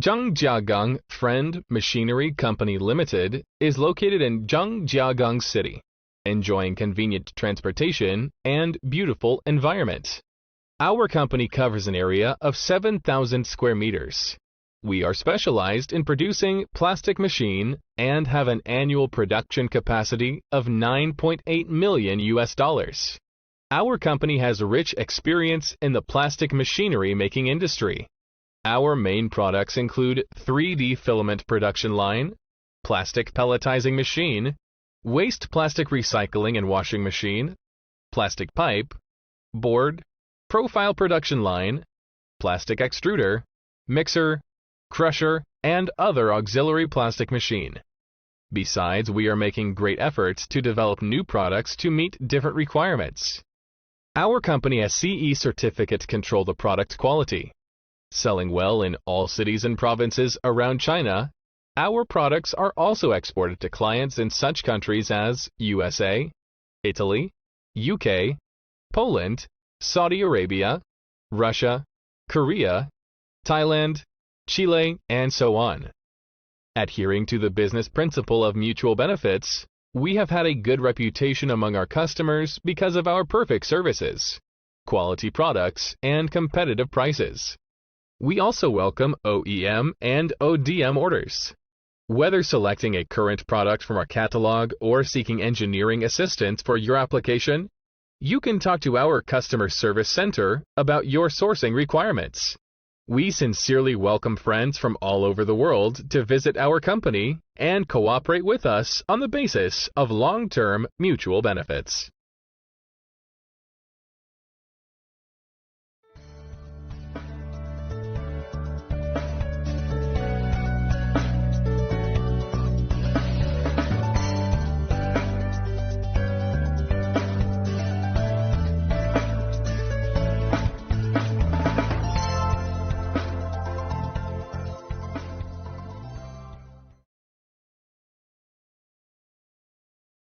Zhangjiagang Friend Machinery Company Limited is located in Zhangjiagang City, enjoying convenient transportation and beautiful environment. Our company covers an area of 7,000 square meters. We are specialized in producing plastic machine and have an annual production capacity of 9.8 million US dollars. Our company has rich experience in the plastic machinery making industry. Our main products include 3D filament production line, plastic pelletizing machine, waste plastic recycling and washing machine, plastic pipe, board, profile production line, plastic extruder, mixer, crusher, and other auxiliary plastic machine. Besides, we are making great efforts to develop new products to meet different requirements. Our company has CE certificate to control the product quality. Selling well in all cities and provinces around China, our products are also exported to clients in such countries as USA, Italy, UK, Poland, Saudi Arabia, Russia, Korea, Thailand, Chile, and so on. Adhering to the business principle of mutual benefits, we have had a good reputation among our customers because of our perfect services, quality products, and competitive prices. We also welcome OEM and ODM orders. Whether selecting a current product from our catalog or seeking engineering assistance for your application, you can talk to our customer service center about your sourcing requirements. We sincerely welcome friends from all over the world to visit our company and cooperate with us on the basis of long-term mutual benefits.